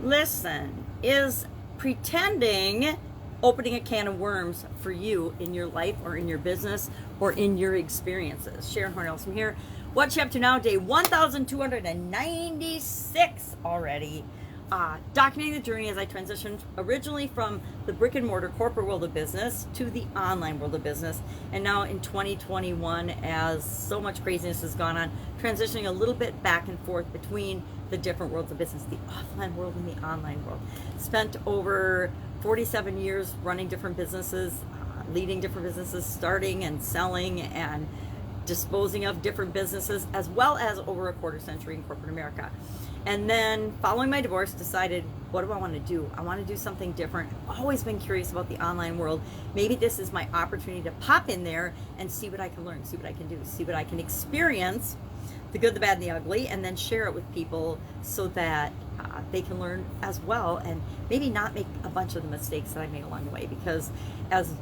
Listen, is pretending opening a can of worms for you in your life or in your business or in your experiences? Sharon Horne-Ellstrom here. What's you up to now? Day 1296 already. Documenting the journey as I transitioned originally from the brick and mortar corporate world of business to the online world of business. And now in 2021, as so much craziness has gone on, transitioning a little bit back and forth between the different worlds of business, the offline world and the online world. Spent over 47 years running different businesses, leading different businesses, starting and selling and disposing of different businesses, as well as over a quarter century in corporate America. And then following my divorce, decided, what do I want to do? I want to do something different. I've always been curious about the online world. Maybe this is my opportunity to pop in there and see what I can learn, see what I can do, see what I can experience, the good, the bad, and the ugly, and then share it with people so that they can learn as well and maybe not make a bunch of the mistakes that I made along the way. Because as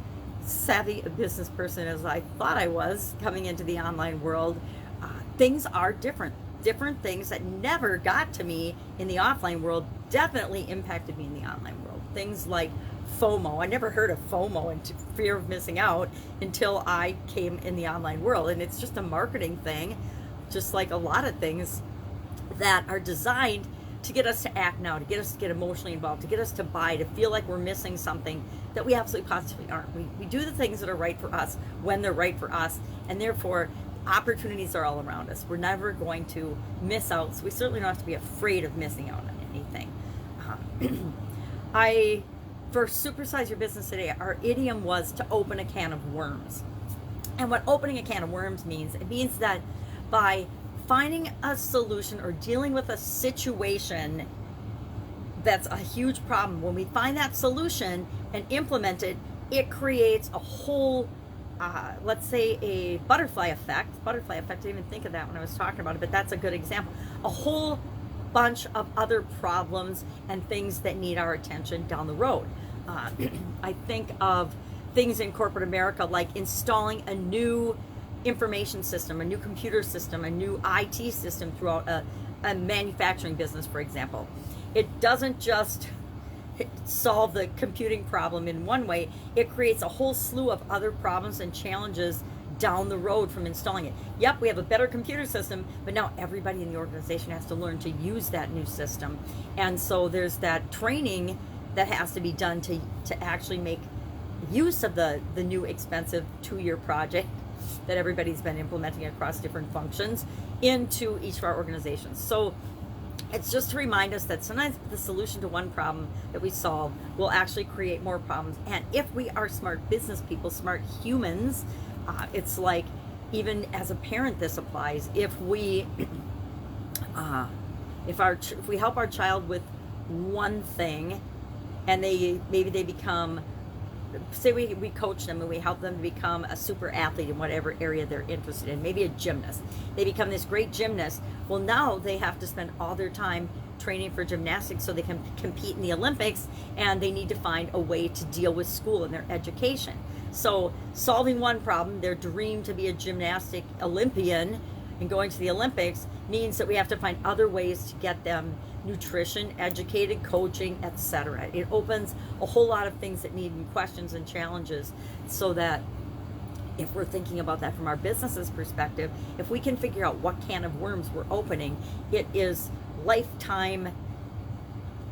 savvy a business person as I thought I was coming into the online world, things are different. Different things that never got to me in the offline world definitely impacted me in the online world. Things like FOMO. I never heard of FOMO, and fear of missing out, until I came in the online world. And it's just a marketing thing, just like a lot of things that are designed to get us to act now, to get us to get emotionally involved, to get us to buy, to feel like we're missing something that we absolutely positively aren't. We do the things that are right for us when they're right for us, and therefore opportunities are all around us. We're never going to miss out, so we certainly don't have to be afraid of missing out on anything. For Supersize Your Business today, our idiom was to open a can of worms. And what opening a can of worms means, it means that by finding a solution or dealing with a situation that's a huge problem, when we find that solution and implement it, it creates a whole let's say a butterfly effect. I didn't even think of that when I was talking about it, but that's a good example. A whole bunch of other problems and things that need our attention down the road. I think of things in corporate America like installing a new information system, a new computer system, a new IT system throughout a manufacturing business, for example. It doesn't just solve the computing problem in one way, it creates a whole slew of other problems and challenges down the road from installing it. Yep, we have a better computer system, but now everybody in the organization has to learn to use that new system. And so there's that training that has to be done to actually make use of the new expensive 2-year project that everybody's been implementing across different functions into each of our organizations. So it's just to remind us that sometimes the solution to one problem that we solve will actually create more problems. And if we are smart business people, smart humans, it's like, even as a parent, this applies. If we help our child with one thing, and maybe they become, say we coach them and we help them to become a super athlete in whatever area they're interested in, maybe a gymnast. They become this great gymnast. Well, now they have to spend all their time training for gymnastics so they can compete in the Olympics, and they need to find a way to deal with school and their education. So solving one problem, their dream to be a gymnastic Olympian and going to the Olympics, means that we have to find other ways to get them nutrition, educated, coaching, etc. It opens a whole lot of things that need questions and challenges, so that if we're thinking about that from our business's perspective, if we can figure out what can of worms we're opening, it is lifetime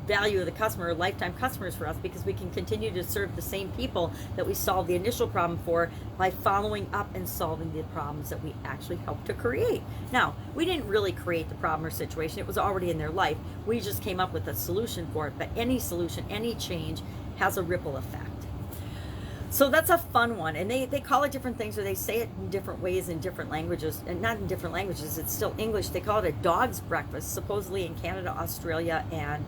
value of the customer, lifetime customers for us, because we can continue to serve the same people that we solved the initial problem for by following up and solving the problems that we actually helped to create. Now, we didn't really create the problem or situation. It was already in their life. We just came up with a solution for it. But any solution, any change has a ripple effect. So that's a fun one. And they call it different things, or they say it in different ways in different languages. And not in different languages, it's still English. They call it a dog's breakfast, supposedly in Canada, Australia, and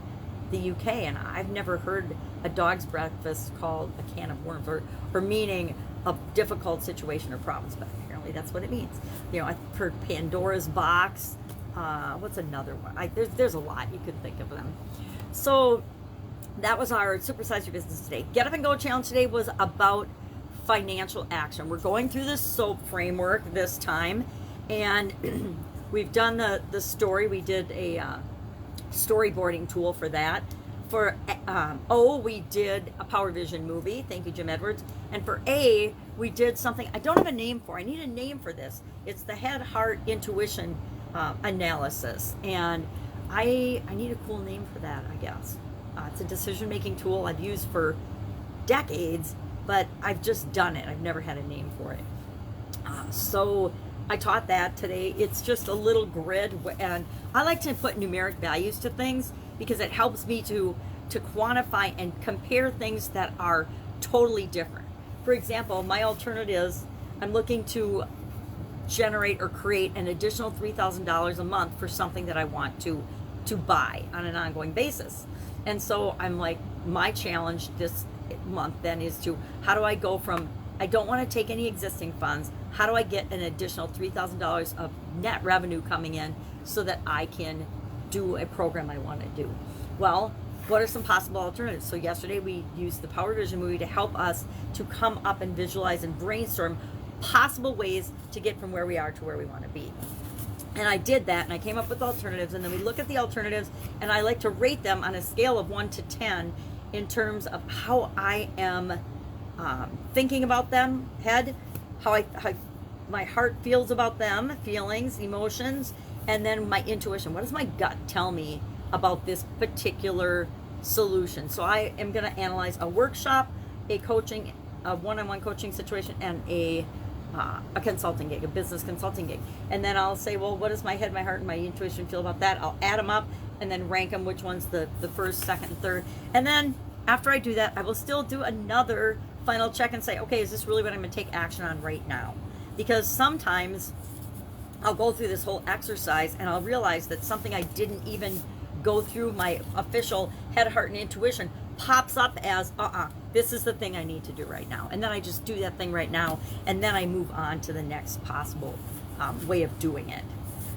the UK, and I've never heard a dog's breakfast called a can of worms, or meaning a difficult situation or problems, but apparently that's what it means. You know, I've heard Pandora's box. What's another one? There's a lot, you could think of them. So that was our Supersize Your Business today. Get Up and Go challenge today was about financial action. We're going through the SOAP framework this time, and we've done the story. We did a storyboarding tool for that. For O, we did a Power Vision movie. Thank you, Jim Edwards. And for A, we did something I don't have a name for. I need a name for this. It's the head, heart, intuition analysis. And I need a cool name for that, I guess. It's a decision-making tool I've used for decades, but I've just done it. I've never had a name for it. So I taught that today. It's just a little grid, and I like to put numeric values to things because it helps me to quantify and compare things that are totally different. For example, my alternatives, I'm looking to generate or create an additional $3,000 a month for something that I want to buy on an ongoing basis. And so I'm like, my challenge this month then is to, how do I go from, I don't want to take any existing funds, how do I get an additional $3,000 of net revenue coming in so that I can do a program I want to do? Well, what are some possible alternatives? So yesterday we used the Power Vision movie to help us to come up and visualize and brainstorm possible ways to get from where we are to where we want to be. And I did that, and I came up with alternatives, and then we look at the alternatives, and I like to rate them on a scale of 1 to 10 in terms of how I am thinking about them, how my heart feels about them, feelings, emotions, and then my intuition. What does my gut tell me about this particular solution? So I am going to analyze a workshop, a one-on-one coaching situation, and a consulting gig, a business consulting gig. And then I'll say, well, what does my head, my heart, and my intuition feel about that? I'll add them up and then rank them, which one's the first, second, and third. And then after I do that, I will still do another final check and say, okay, is this really what I'm going to take action on right now? Because sometimes I'll go through this whole exercise and I'll realize that something I didn't even go through my official head, heart, and intuition pops up as, this is the thing I need to do right now. And then I just do that thing right now, and then I move on to the next possible way of doing it.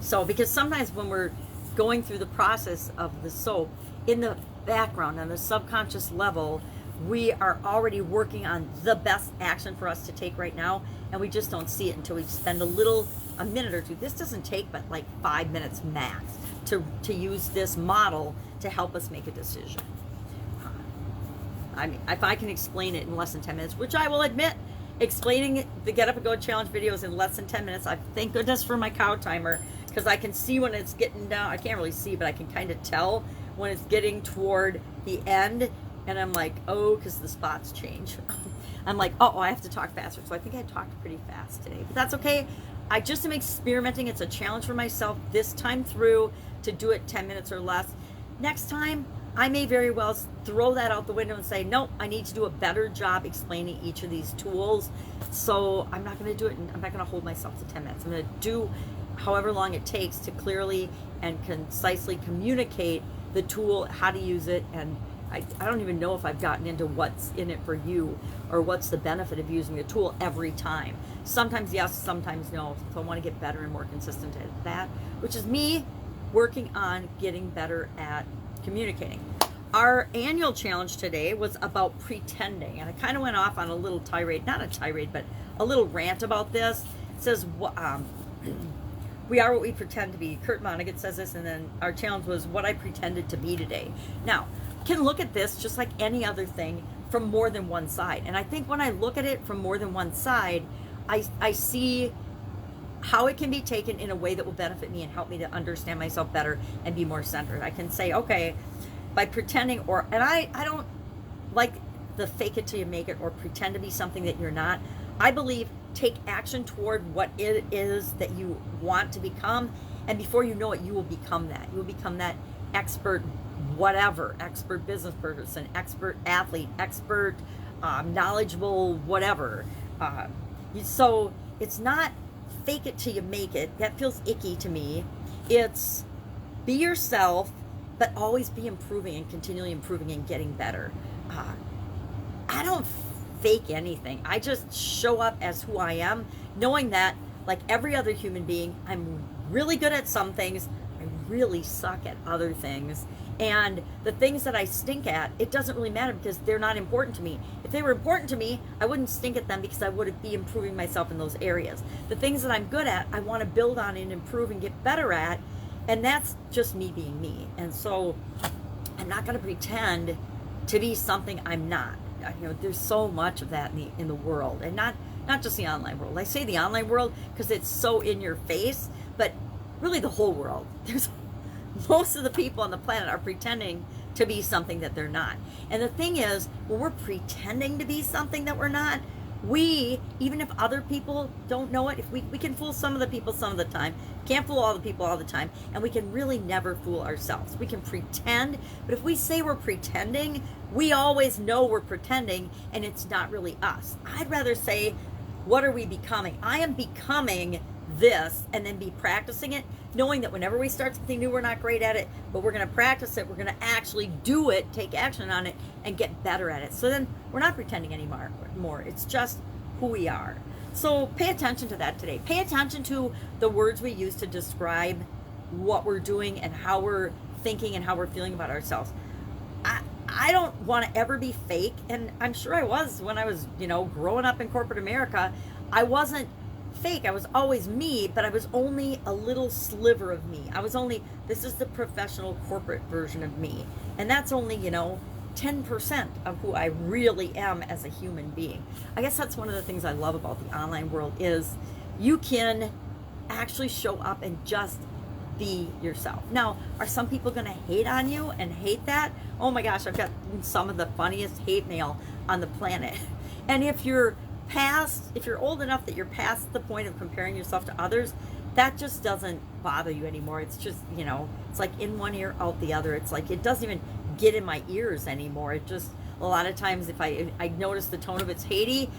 So, because sometimes when we're going through the process of the soap, in the background, on the subconscious level, we are already working on the best action for us to take right now, and we just don't see it until we spend a minute or two. This doesn't take but like 5 minutes max to use this model to help us make a decision. I mean, if I can explain it in less than 10 minutes, which I will admit, explaining the Get Up and Go challenge videos in less than 10 minutes, I thank goodness for my cow timer, because I can see when it's getting down. I can't really see, but I can kind of tell when it's getting toward the end, and I'm like, oh, because the spots change. I'm like, oh, I have to talk faster. So I think I talked pretty fast today, but that's okay. I just am experimenting. It's a challenge for myself this time through to do it 10 minutes or less. Next time, I may very well throw that out the window and say, no, I need to do a better job explaining each of these tools. So I'm not going to do it. I'm not going to hold myself to 10 minutes. I'm going to do however long it takes to clearly and concisely communicate the tool, how to use it. And I don't even know if I've gotten into what's in it for you or what's the benefit of using the tool every time. Sometimes yes, sometimes no. So I want to get better and more consistent at that, which is me working on getting better at communicating. Our annual challenge today was about pretending, and I kind of went off on a little tirade, not a tirade, but a little rant about this. It says, we are what we pretend to be. Kurt Vonnegut says this, and then our challenge was what I pretended to be today. Now, can look at this just like any other thing from more than one side. And I think when I look at it from more than one side, I see how it can be taken in a way that will benefit me and help me to understand myself better and be more centered. I can say, okay, by pretending, and I don't like the fake it till you make it or pretend to be something that you're not. I believe take action toward what it is that you want to become, and before you know it, you will become that. You will become that expert whatever, expert business person, expert athlete, expert knowledgeable whatever. So it's not fake it till you make it. That feels icky to me. It's be yourself, but always be improving and continually improving and getting better. I don't fake anything. I just show up as who I am, knowing that, like every other human being, I'm really good at some things. I really suck at other things. And the things that I stink at, it doesn't really matter because they're not important to me. If they were important to me, I wouldn't stink at them because I would be improving myself in those areas. The things that I'm good at, I want to build on and improve and get better at. And that's just me being me. And so I'm not going to pretend to be something I'm not. There's so much of that in the world, and not just the online world. I say the online world because it's so in your face, but really the whole world. There's most of the people on the planet are pretending to be something that they're not. And the thing is, when we're pretending to be something that we're not, even if other people don't know it, if we can fool some of the people some of the time, can't fool all the people all the time, and we can really never fool ourselves. We can pretend, but if we say we're pretending, we always know we're pretending, and it's not really us. I'd rather say, what are we becoming? I am becoming this, and then be practicing it, knowing that whenever we start something new, we're not great at it, but we're going to practice it, we're going to actually do it, take action on it, and get better at it. So then we're not pretending anymore. It's just who we are. So pay attention to that today. Pay attention to the words we use to describe what we're doing and how we're thinking and how we're feeling about ourselves. I don't want to ever be fake, and I'm sure I was when I was, growing up in corporate America. I wasn't fake. I was always me, but I was only a little sliver of me. This is the professional corporate version of me. And that's only, 10% of who I really am as a human being. I guess that's one of the things I love about the online world is you can actually show up and just be yourself. Now, are some people going to hate on you and hate that? Oh my gosh, I've got some of the funniest hate mail on the planet. And if you're old enough that you're past the point of comparing yourself to others, that just doesn't bother you anymore. It's just, it's like in one ear, out the other. It's like it doesn't even get in my ears anymore. It just, a lot of times if I notice the tone of it's hatey,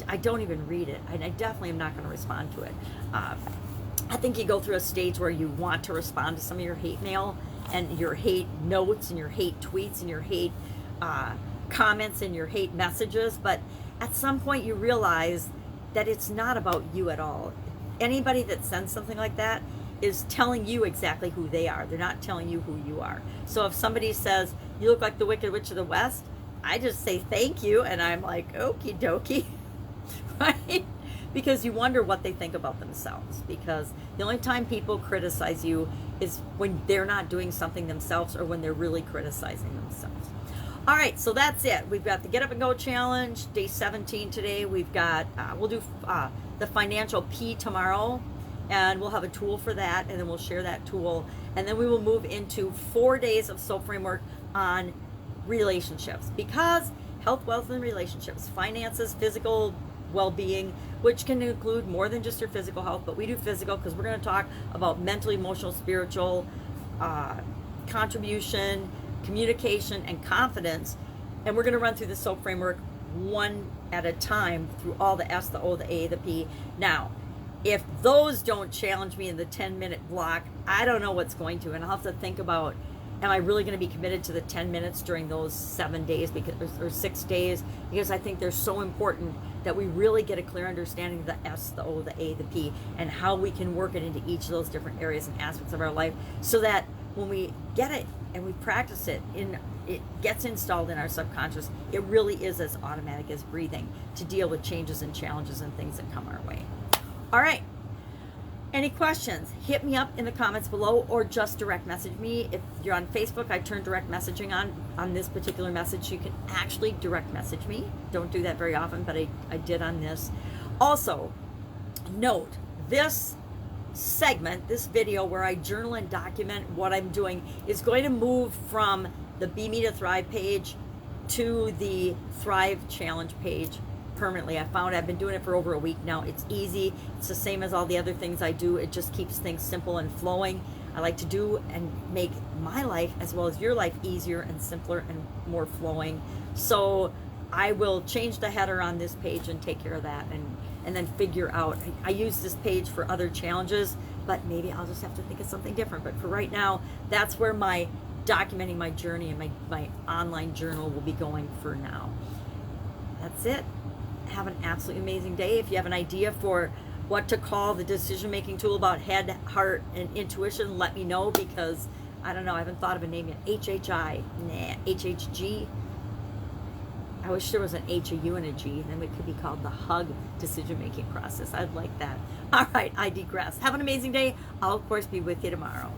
I don't even read it. And I definitely am not going to respond to it. I think you go through a stage where you want to respond to some of your hate mail and your hate notes and your hate tweets and your hate comments and your hate messages, but at some point you realize that it's not about you at all. Anybody that sends something like that is telling you exactly who they are. They're not telling you who you are. So if somebody says, you look like the Wicked Witch of the West, I just say thank you, and I'm like, okie dokie, right? Because you wonder what they think about themselves. Because the only time people criticize you is when they're not doing something themselves or when they're really criticizing themselves. All right, so that's it. We've got the Get Up and Go Challenge, day 17 today. We've got, we'll do the Financial P tomorrow, and we'll have a tool for that, and then we'll share that tool. And then we will move into 4 days of SOAP framework on relationships, because health, wealth, and relationships, finances, physical well-being, which can include more than just your physical health, but we do physical because we're going to talk about mental, emotional, spiritual, contribution, communication, and confidence. And we're going to run through the SOAP framework one at a time through all the S, the O, the A, the P. Now, if those don't challenge me in the 10-minute block, I don't know what's going to. And I'll have to think about, am I really going to be committed to the 10 minutes during those 7 days or 6 days? Because I think they're so important that we really get a clear understanding of the S, the O, the A, the P, and how we can work it into each of those different areas and aspects of our life, so that when we get it and we practice it, it gets installed in our subconscious, it really is as automatic as breathing to deal with changes and challenges and things that come our way. All right. Any questions? Hit me up in the comments below, or just direct message me. If you're on Facebook, I turn direct messaging on this particular message. You can actually direct message me. Don't do that very often, but I did on this. Also, note, this segment, this video where I journal and document what I'm doing, is going to move from the Be Me to Thrive page to the Thrive Challenge page permanently. I found I've been doing it for over a week now. It's easy. It's the same as all the other things I do. It just keeps things simple and flowing. I like to do and make my life as well as your life easier and simpler and more flowing. So I will change the header on this page and take care of that, and then figure out. I use this page for other challenges, but maybe I'll just have to think of something different. But for right now, that's where my documenting my journey and my online journal will be going for now. That's it. Have an absolutely amazing day. If you have an idea for what to call the decision-making tool about head, heart, and intuition, let me know, because I don't know, I haven't thought of a name yet. HHI, nah, HHG. I wish there was an H, a U, and a G. Then it could be called the HUG decision-making process. I'd like that. All right, I digress. Have an amazing day. I'll, of course, be with you tomorrow.